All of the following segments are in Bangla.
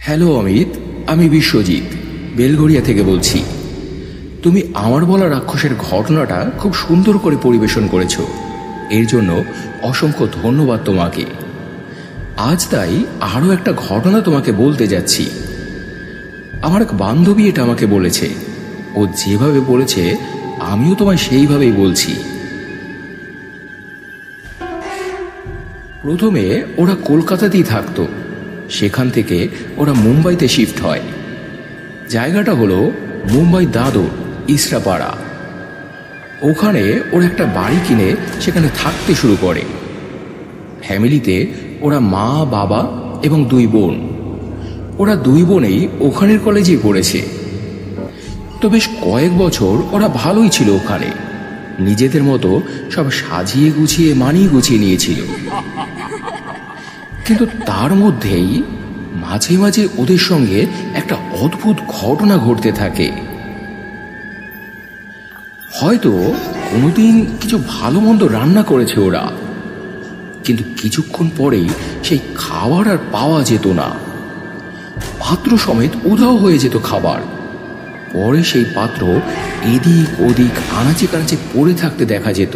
হ্যালো অমিত, আমি বিশ্বজিৎ বেলঘরিয়া থেকে বলছি। তুমি আমার বলা রাক্ষসের ঘটনাটা খুব সুন্দর করে পরিবেশন করেছো, এর জন্য অসংখ্য ধন্যবাদ তোমাকে। আজ তাই আরও একটা ঘটনা তোমাকে বলতে যাচ্ছি। আমার এক বান্ধবী এটা আমাকে বলেছে, ও যেভাবে বলেছে আমিও তোমায় সেইভাবেই বলছি। প্রথমে ওরা কলকাতাতেই থাকতো, সেখান থেকে ওরা মুম্বাইতে শিফট হয়। জায়গাটা হলো মুম্বাই দাদর ইসরাপাড়া। ওখানে ওরা একটা বাড়ি কিনে সেখানে থাকতে শুরু করে। ফ্যামিলিতে ওরা মা, বাবা এবং দুই বোন। ওরা দুই বোনেই ওখানের কলেজেই পড়েছে। তো বেশ কয়েক বছর ওরা ভালোই ছিল ওখানে, নিজেদের মতো সব সাজিয়ে গুছিয়ে মানিয়ে গুছিয়ে নিয়েছিল। কিন্তু তার মধ্যেই মাঝে মাঝে ওদের সঙ্গে একটা অদ্ভুত ঘটনা ঘটতে থাকে। হয়তো কোনোদিন কিছু ভালো মন্দ রান্না করেছে ওরা, কিন্তু কিছুক্ষণ পরেই সেই খাবার আর পাওয়া যেত না। পাত্র সমেত উধাও হয়ে যেত খাবার। পরে সেই পাত্র এদিক ওদিক আনাচে কানাচে পড়ে থাকতে দেখা যেত।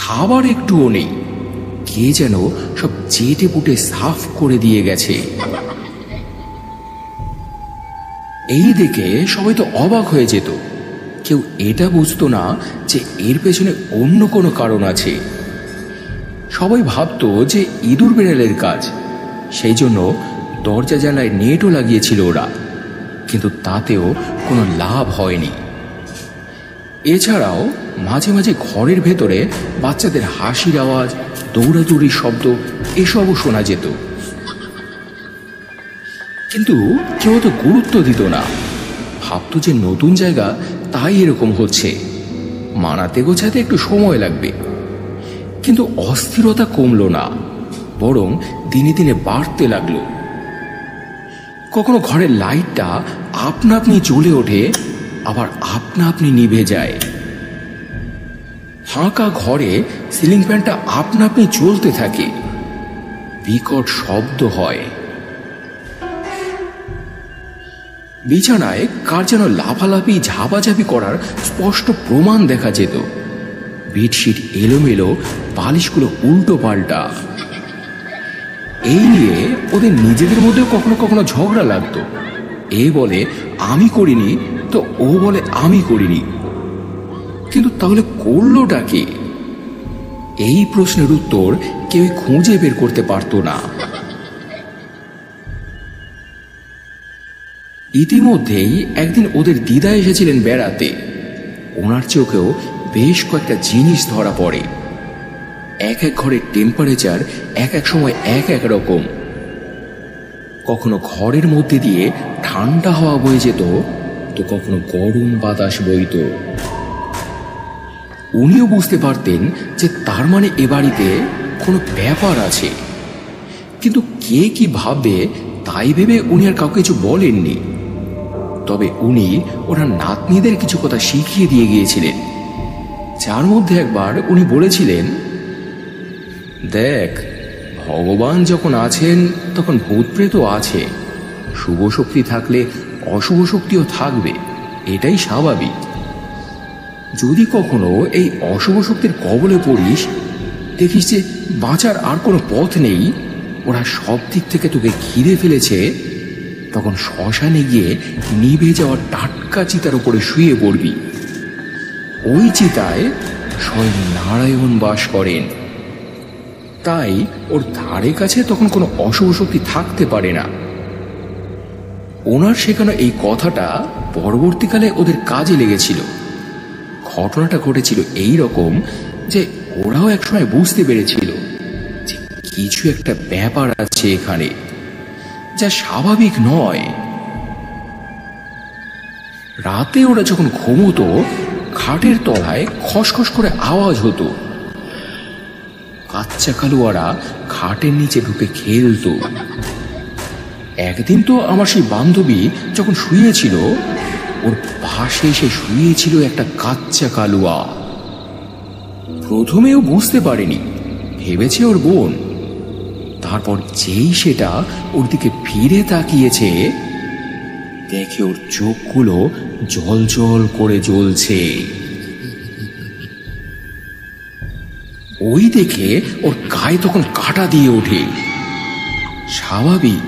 খাবার একটুও নেই, কে যেন সব চেটে পুটে সাফ করে দিয়ে গেছে। এই দেখে সবাই তো অবাক হয়ে যেত। কেউ এটা বুঝতো না যে এর পেছনে অন্য কোনো কারণ আছে। সবাই ভাবতো যে ইঁদুর বেড়ালের কাজ, সেই জন্য দরজা জানালায় নেটও লাগিয়েছিল ওরা, কিন্তু তাতেও কোনো লাভ হয়নি। এছাড়াও মাঝে মাঝে ঘরের ভেতরে বাচ্চাদের হাসির আওয়াজ, দৌড়াদৌড়ির শব্দ এসবও শোনা যেত। কিন্তু কেউ তো গুরুত্ব দিত না, ভাবতো যে নতুন জায়গা তাই এরকম হচ্ছে, মানাতে গোছাতে একটু সময় লাগবে। কিন্তু অস্থিরতা কমলো না, বরং দিনে দিনে বাড়তে লাগলো। কখনো ঘরের লাইটটা আপনা আপনি জ্বলে ওঠে, আবার আপনা আপনি নিভে যায়। ফাঁকা ঘরে সিলিং ফ্যানটা আপনা আপনি চলতে থাকে, বিকট শব্দ হয়। বিছানায় কার যেন লাফালাফি ঝাপাঝাপি করার স্পষ্ট প্রমাণ দেখা যেত। বেডশিট এলোমেলো, বালিশগুলো উল্টো পাল্টা। এই নিয়ে ওদের নিজেদের মধ্যেও কখনো কখনো ঝগড়া লাগতো। এ বলে আমি করিনি, তো ও বলে আমি করিনি। কিন্তু তাহলে করলোটা কে? এই প্রশ্নের উত্তর কেউ খুঁজে বের করতে পারতো না। ইতিমধ্যেই একদিন ওদের দিদা এসেছিলেন বেড়াতে। ওনার চোখেও বেশ কয়েকটা জিনিস ধরা পড়ে। এক এক ঘরের টেম্পারেচার এক এক সময় এক এক রকম। কখনো ঘরের মধ্যে দিয়ে ঠান্ডা হাওয়া বয়ে যেত, তো কখনো গরম বাতাস বইত। উনিও বুঝতে পারতেন যে তার মানে এ বাড়িতে কোনো ব্যাপার আছে, কিন্তু কে কি ভাববে তাই ভেবে উনি আর কাউকে কিছু বলেননি। তবে উনি ওনার নাতনিদের কিছু কথা শিখিয়ে দিয়ে গিয়েছিলেন, যার মধ্যে একবার উনি বলেছিলেন, দেখ, ভগবান যখন আছেন তখন ভূত প্রেতও আছে, শুভ শক্তি থাকলে অশুভ শক্তিও থাকবে, এটাই স্বাভাবিক। যদি কখনো এই অশুভ শক্তির কবলে পড়িস, দেখিস যে বাঁচার আর কোনো পথ নেই, ওরা সব দিক থেকে তোকে ঘিরে ফেলেছে, তখন শ্মশানে গিয়ে নিভে যাওয়া টাটকা চিতার উপরে শুয়ে পড়বি। ওই চিতায় স্বয়ং নারায়ণ বাস করেন, তাই ওর ধারে কাছে তখন কোনো অশুভ শক্তি থাকতে পারে না। ওনার শেখানো এই কথাটা পরবর্তীকালে ওদের কাজে লেগেছিল। ঘটনাটা ঘটেছিল এই রকম যে ওরাও একসময় বুঝতে পেরেছিল যে কিছু একটা ব্যাপার আছে এখানে, যা স্বাভাবিক নয়। রাতে ওরা যখন ঘুমোতো, খাটের তলায় খসখস করে আওয়াজ হতো। বাচ্চা কালুয়ারা খাটের নিচে ঢুকে খেলতো। একদিন তো আমার সেই বান্ধবী যখন শুয়েছিল, ওর পাশে এসে শুয়েছিল একটা কাচ্চা কালুয়া। প্রথমেও বুঝতে পারেনি, ভেবেছে ওর বোন। তারপর যেই সেটা ওর দিকে ফিরে তাকিয়েছে, দেখে ওর চোখগুলো জল জল করে জ্বলছে। ওই দেখে ওর গায়ে তখন কাঁটা দিয়ে ওঠে। স্বাভাবিক,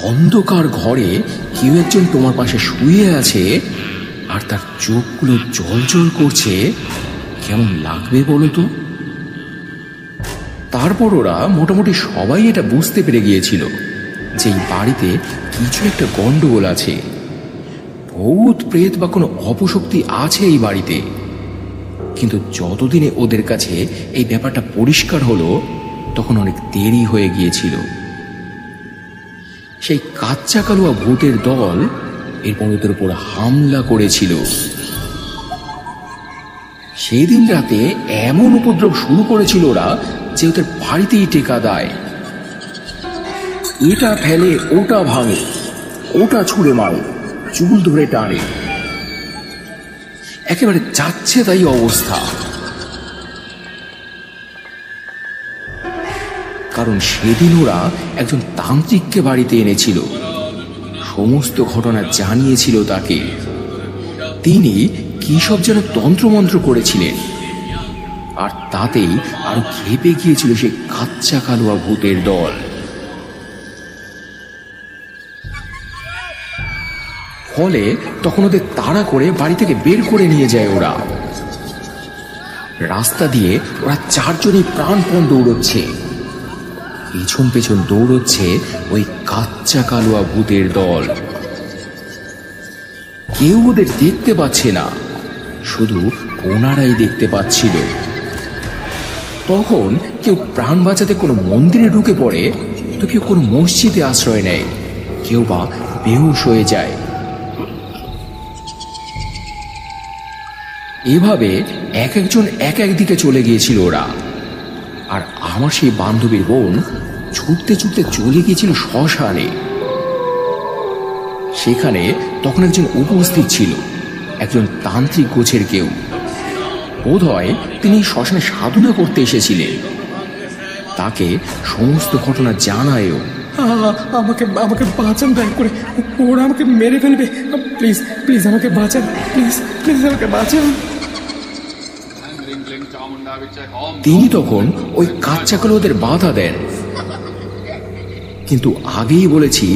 অন্ধকার ঘরে কেউ একজন তোমার পাশে শুয়ে আছে আর তার চোখগুলো জল জল করছে, কেমন লাগবে বলো তো? তারপর ওরা মোটামুটি সবাই এটা বুঝতে পেরে গিয়েছিল যে এই বাড়িতে কিছু একটা গন্ডগোল আছে, ভূত প্রেত বা কোনো অপশক্তি আছে এই বাড়িতে। কিন্তু যতদিনে ওদের কাছে এই ব্যাপারটা পরিষ্কার হলো, তখন অনেক দেরি হয়ে গিয়েছিল। সেই কাচ্চা কালুয়া ভূতের দল এরপর ওদের উপর হামলা করেছিল। সেই দিন রাতে এমন উপদ্রব শুরু করেছিল ওরা যে ওদের বাড়িতেই টেকা দেয়। এটা ফেলে, ওটা ভাঙে, ওটা ছুঁড়ে মারে, চুল ধরে টানে, একেবারে যাচ্ছে তাই অবস্থা। কারণ সেদিন ওরা একজন তান্ত্রিককে বাড়িতে এনেছিল, সমস্ত ঘটনা জানিয়েছিল তাকে। তিনি কি সব যেন তন্ত্রমন্ত্র করেছিলেন, আর তাতেই আরো খেপে গিয়েছিল সেই কাচ্চা কালুয়া ভূতের দল। ফলে তখন ওদের তাড়া করে বাড়ি থেকে বের করে নিয়ে যায় ওরা। রাস্তা দিয়ে ওরা চারজনই প্রাণপণ দৌড়চ্ছে, পেছন পেছন দৌড়চ্ছে ওই কাচ্চা কালুয়া ভূতের দল। কেউ ওদের দেখতে পাচ্ছে না, শুধু ওনারাই দেখতে পাচ্ছিল। তখন কেউ প্রাণ বাঁচাতে কোনো মন্দিরে ঢুকে পড়ে, তো কেউ কোনো মসজিদে আশ্রয় নেয়, কেউ বা বেহুশ হয়ে যায়। এভাবে এক একজন এক এক দিকে চলে গিয়েছিল ওরা। আর আমার সেই বান্ধবীর বোন ছুটতে ছুটতে চলে গিয়েছিল শ্মশানে। সেখানে তখন একজন উপস্থিত ছিল, একজন তান্ত্রিক গোছের কেউ। বোধ হয় তিনি শ্মশানে সাধনা করতে এসেছিলেন। তাকে সমস্ত ঘটনা জানায়ও। আমাকে আমাকে বাঁচান, দয়া করে, ওরা আমাকে মেরে ফেলবে, প্লিজ প্লিজ আমাকে বাঁচান, প্লিজ প্লিজ আমাকে বাঁচান। তিনি তখন ওই কাচ্চা কালুয়াদের বাধা দেন। কিন্তু আগেই বলেছি,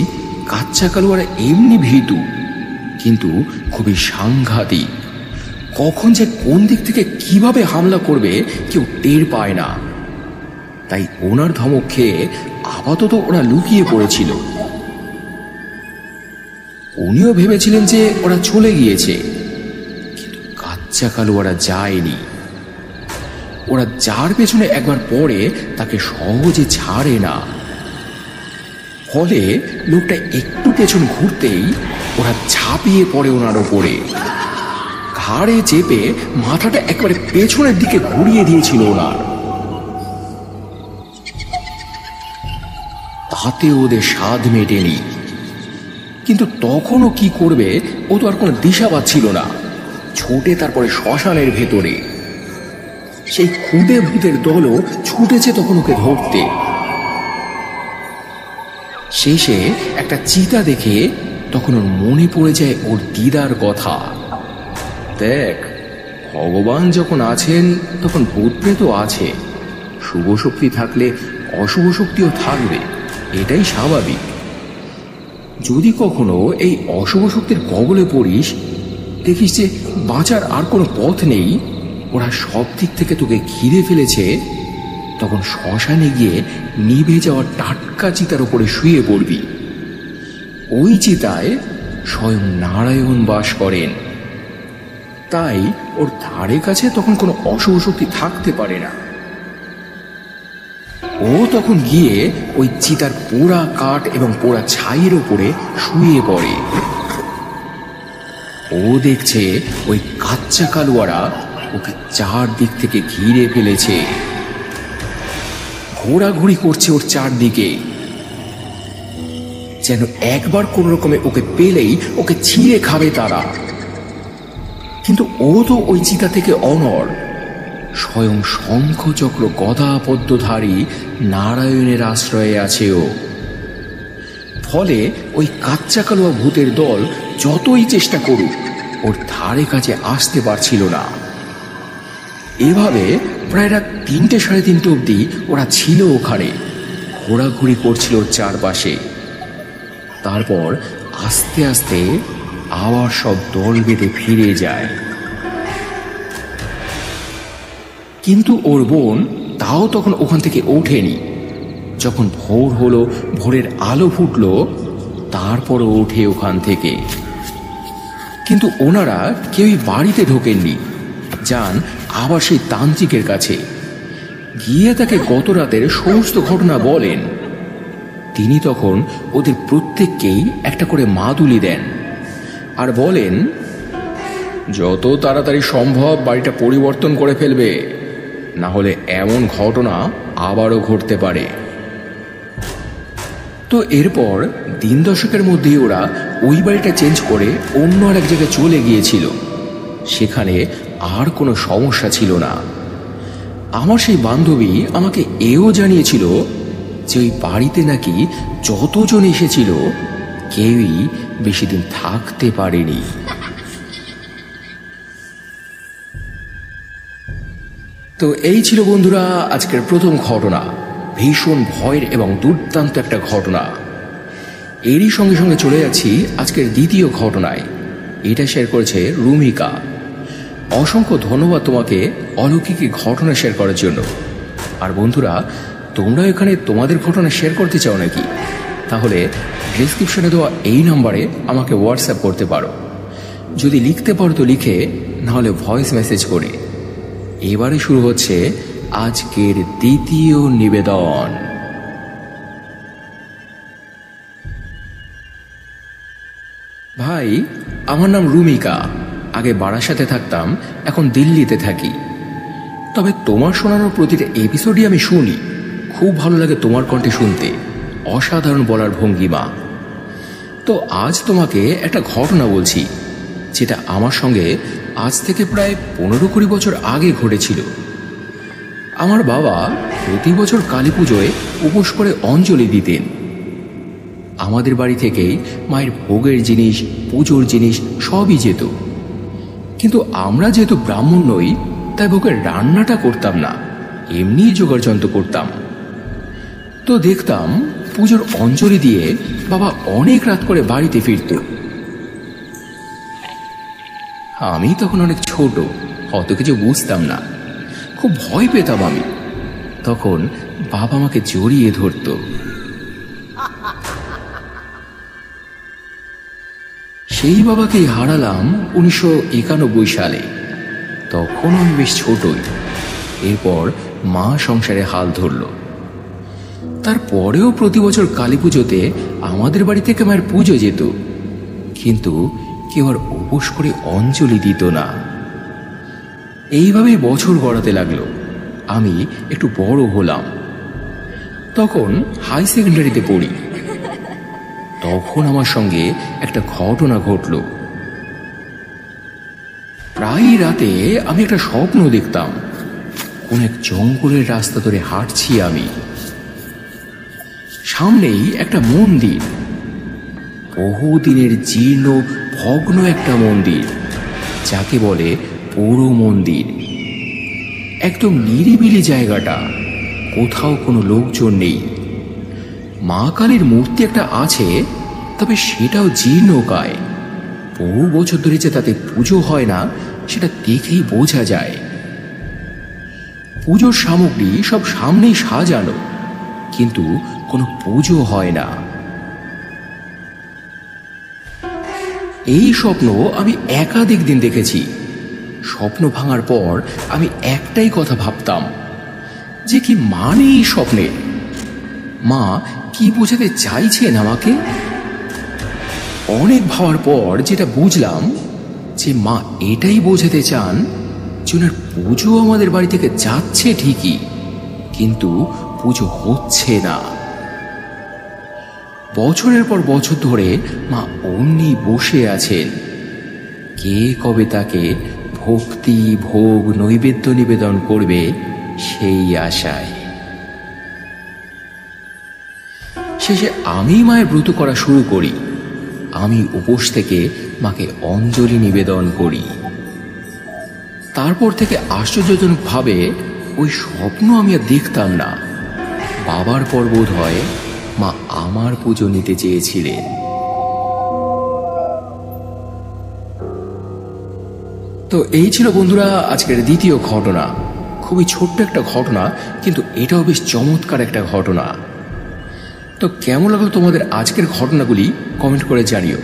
কাচ্চা কালুয়ারা এমনি ভীতু, কিন্তু খুবই সাংঘাতিক। কখন যে কোন দিক থেকে কিভাবে হামলা করবে কেউ টের পায় না। তাই ওনার ধমক খেয়ে আপাতত ওরা লুকিয়ে পড়েছিল। উনিও ভেবেছিলেন যে ওরা চলে গিয়েছে, কিন্তু কাচ্চা কালুয়ারা যায়নি। ওরা যার পেছনে একবার পড়ে তাকে সহজে ছাড়ে না। ফলে লোকটা একটু পেছন ঘুরতেই ওরা ঝাঁপিয়ে পড়ে ওনার ওপরে, ঘাড়ে চেপে মাথাটা একেবারে পেছনের দিকে ঘুরিয়ে দিয়েছিল ওনার। তাতে ওদের স্বাদ মেটেনি, কিন্তু তখনও কি করবে ও তো আর কোনো দিশা পাচ্ছিল না। ছোটে তারপরে শ্মশানের ভেতরে সেই খুদে ভূতের দলও ছুটেছে তখন ওকে ধরতে। শেষে একটা চিতা দেখে তখন ওর মনে পড়ে যায় ওর দিদার কথা। দেখ, ভগবান যখন আছেন তখন ভূত প্রেতও আছে, শুভ শক্তি থাকলে অশুভ শক্তিও থাকবে, এটাই স্বাভাবিক। যদি কখনো এই অশুভ শক্তির কবলে পড়িস, দেখিস যে বাঁচার আর কোনো পথ নেই, ওরা সব দিক থেকে তোকে ঘিরে ফেলেছে, তখন শ্মশানে গিয়ে নিভে যাওয়া টাটকা চিতার উপরে শুয়ে পড়বি। ওই চিতায় স্বয়ং নারায়ণ বাস করেন, তাই ওর ধারে কাছে তখন কোনো অশুভ শক্তি থাকতে পারে না। ও তখন গিয়ে ওই চিতার পোড়া কাঠ এবং পোড়া ছাইয়ের উপরে শুয়ে পড়ে। ও দেখছে ওই কাচ্চা কালুয়ারা ওকে চারদিক থেকে ঘিরে ফেলেছে, ঘোরাঘুরি করছে ওর চারদিকে, যেন একবার কোন রকমে ওকে পেলেই ওকে ছিঁড়ে খাবে তারা। কিন্তু ও তো ওই চিতা থেকে অনড়, স্বয়ং শঙ্খচক্র গদা পদ্মধারী নারায়ণের আশ্রয়ে আছে ও। ফলে ওই কাচ্চা কালুয়া ভূতের দল যতই চেষ্টা করুক ওর ধারে কাছে আসতে পারছিল না। এভাবে প্রায় রাত 3টে সাড়ে 3টে অবধি ওরা ছিল ওখানে, ঘোরাঘুরি করছিল চারপাশে। তারপর আস্তে আস্তে আবার সব দল বেঁধে ফিরে যায়। কিন্তু ওর বোন তাও তখন ওখান থেকে ওঠেনি। যখন ভোর হলো, ভোরের আলো ফুটলো, তারপরও ওঠে ওখান থেকে। কিন্তু ওনারা কেউই বাড়িতে ঢোকেননি, যান আবার সেই তান্ত্রিকের কাছে গিয়ে তাকে গত রাতের সমস্ত ঘটনা বলেন। তিনি তখন ওদের প্রত্যেককেই একটা করে মাদুলি দেন আর বলেন, যত তাড়াতাড়ি সম্ভব বাড়িটা পরিবর্তন করে ফেলবে, না হলে এমন ঘটনা আবারও ঘটতে পারে। তো এরপর 3 দশকের মধ্যেই ওরা ওই বাড়িটা চেঞ্জ করে অন্য আর এক জায়গায় চলে গিয়েছিল। সেখানে আর কোনো সমস্যা ছিল না। আমার সেই বান্ধবী আমাকে এও জানিয়েছিল যে ওই বাড়িতে নাকি যতজন এসেছিল কেউই বেশি দিন থাকতে পারেনি। তো এই ছিল বন্ধুরা আজকের প্রথম ঘটনা, ভীষণ ভয়ের এবং দুর্দান্ত একটা ঘটনা। এরই সঙ্গে সঙ্গে চলে যাচ্ছি আজকের দ্বিতীয় ঘটনায়। এটা শেয়ার করেছে রুমিকা। অসংখ্য ধন্যবাদ তোমাকে অলৌকিক ঘটনা শেয়ার করার জন্য। আর বন্ধুরা, তোমরা এখানে তোমাদের ঘটনা শেয়ার করতে চাও নাকি? তাহলে ডেসক্রিপশনে দেওয়া এই নম্বরে আমাকে হোয়াটসঅ্যাপ করতে পারো। যদি লিখতে পারো তো লিখে, নাহলে ভয়েস মেসেজ করে। এবারে শুরু হচ্ছে আজকের দ্বিতীয় নিবেদন। ভাই, আমার নাম রুমিকা। আগে বারাসাতে থাকতাম, এখন দিল্লিতে থাকি। তবে তোমার শোনানোর প্রতিটা এপিসোডই আমি শুনি। খুব ভালো লাগে তোমার কণ্ঠে শুনতে, অসাধারণ বলার ভঙ্গিমা। তো আজ তোমাকে একটা ঘটনা বলছি, যেটা আমার সঙ্গে আজ থেকে প্রায় 15-20 বছর আগে ঘটেছিল। আমার বাবা প্রতি বছর কালী পুজোয় উপোস করে অঞ্জলি দিতেন। আমাদের বাড়ি থেকেই মায়ের ভোগের জিনিস, পুজোর জিনিস সবই যেত। কিন্তু আমরা যেহেতু ব্রাহ্মণ নই, তাই ভোগের রান্নাটা করতাম না, এমনি জোগাড়যন্ত্র করতাম। তো দেখতাম পুজোর অঞ্জলি দিয়ে বাবা অনেক রাত করে বাড়িতে ফিরত। আমি তখন অনেক ছোট, অত কিছু বুঝতাম না, খুব ভয় পেতাম আমি। তখন বাবা আমাকে জড়িয়ে ধরত। সেই বাবাকেই হারালাম 1991 সালে। তখন আমি বেশ ছোটই। এরপর মা সংসারে হাল ধরল। তারপরেও প্রতি বছর কালী পুজোতে আমাদের বাড়ি থেকে মায়ের পুজো যেত, কিন্তু কেউ আর উপোস করে অঞ্জলি দিত না। এইভাবেই বছর গড়াতে লাগলো। আমি একটু বড় হলাম, তখন হাই সেকেন্ডারিতে পড়ি। তখন আমার সঙ্গে একটা ঘটনা ঘটল। প্রায় রাতে আমি একটা স্বপ্ন দেখতাম। কোন এক জঙ্গলের রাস্তা ধরে হাঁটছি আমি। সামনেই একটা মন্দির, বহুদিনের জীর্ণ ভগ্ন একটা মন্দির, যাকে বলে পোড়ো মন্দির। একদম নিরিবিলি জায়গাটা, কোথাও কোনো লোকজন নেই। মা কালীর মূর্তি একটা আছে, তবে সেটাও জীর্ণকায়। বহু বছর ধরে যে তাতে পুজো হয় না, সেটা দেখেই বোঝা যায়। পুজোর সামগ্রী সব সামনেই সাজানো, কিন্তু কোনো পুজো হয় না। এই স্বপ্ন আমি একাধিক দিন দেখেছি। স্বপ্ন ভাঙার পর আমি একটাই কথা ভাবতাম, যে কি মানে এই স্বপ্নে? মা কি বোঝাতে চাইছেন আমাকে? অনেক ভাবার পর যেটা বুঝলাম, যে মা এটাই বোঝাতে চান যে ওনার পুজো আমাদের বাড়ি থেকে যাচ্ছে ঠিকই, কিন্তু পুজো হচ্ছে না। বছরের পর বছর ধরে মা অমনি বসে আছেন। কে কবে তাকে ভক্তি ভোগ নৈবেদ্য নিবেদন করবে সেই আশায়। শেষে আমি মায়ের ব্রত করা শুরু করি। আমি উপোস থেকে মাকে অঞ্জলি নিবেদন করি। তারপর থেকে আশ্চর্যজনকভাবে ওই স্বপ্ন আমি আর দেখতাম না। বাবার পর বোধ হয় মা আমার পুজো নিতে চেয়েছিলেন। তো এই ছিল বন্ধুরা আজকের দ্বিতীয় ঘটনা। খুবই ছোট্ট একটা ঘটনা, কিন্তু এটাও বেশ চমৎকার একটা ঘটনা। তো কেমন লাগলো তোমাদের আজকের ঘটনাগুলি কমেন্ট করে জানিও।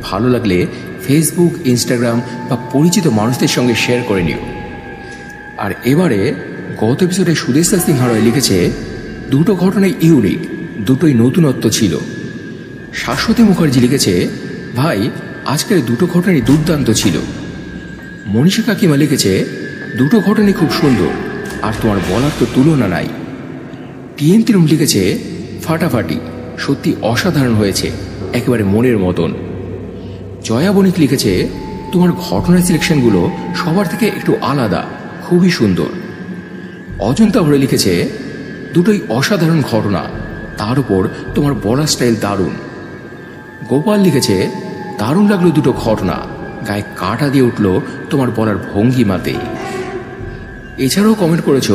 ভালো লাগলে ফেসবুক, ইনস্টাগ্রাম বা পরিচিত মানুষদের সঙ্গে শেয়ার করে নিও। আর এবারে গত এপিসোডে সুদেশা সিংহ রয় লিখেছে, দুটো ঘটনাই ইউনিক, দুটোই নতুনত্ব ছিল। শাশ্বতী মুখার্জি লিখেছে, ভাই আজকের দুটো ঘটনাই দুর্দান্ত ছিল। মনীষা কাকিমা লিখেছে, দুটো ঘটনাই খুব সুন্দর, আর তোমার বলার তো তুলনা নাই। টিএম তিরুম লিখেছে, ফাটাফাটি, সত্যি অসাধারণ হয়েছে, একেবারে মনের মতন। জয়া বণিক লিখেছে, তোমার ঘটনার সিলেকশনগুলো সবার থেকে একটু আলাদা, খুবই সুন্দর। অজন্তা ভরে লিখেছে, দুটোই অসাধারণ ঘটনা, তার উপর তোমার বলার স্টাইল দারুণ। গোপাল লিখেছে, দারুণ লাগলো দুটো ঘটনা, গায়ে কাটা দিয়ে উঠল তোমার বলার ভঙ্গিমাতে। এছাড়াও কমেন্ট করেছ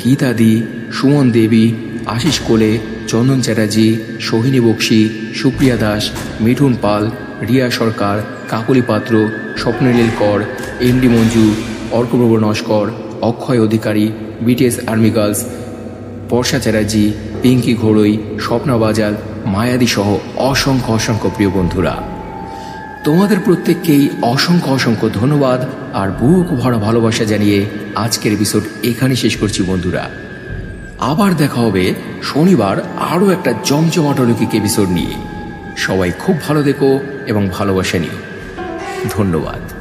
গীতাদি, সুমন দেবী, আশিস কোলে, চন্দন চ্যাটার্জি, সোহিনী বক্সি, সুপ্রিয়া দাস, মিঠুন পাল, রিয়া সরকার, কাকলি পাত্র, স্বপ্ননীল কর, এমডি মঞ্জু, অর্কপ্রভ নস্কর, অক্ষয় অধিকারী, বিটিএস আর্মি গার্লস, বর্ষা চ্যাটার্জি, পিঙ্কি ঘোড়ই, স্বপ্না বাজাল, মায়াদি সহ অসংখ্য অসংখ্য প্রিয় বন্ধুরা, তোমাদের প্রত্যেককেই অসংখ্য অসংখ্য ধন্যবাদ আর বুক ভরা ভালোবাসা জানিয়ে আজকের এপিসোড এখানে শেষ করছি বন্ধুরা। আবার দেখা হবে শনিবার আরও একটা জমজমাট অলৌকিক এপিসোড নিয়ে। সবাই খুব ভালো থেকো এবং ভালোবাসা নিও। ধন্যবাদ।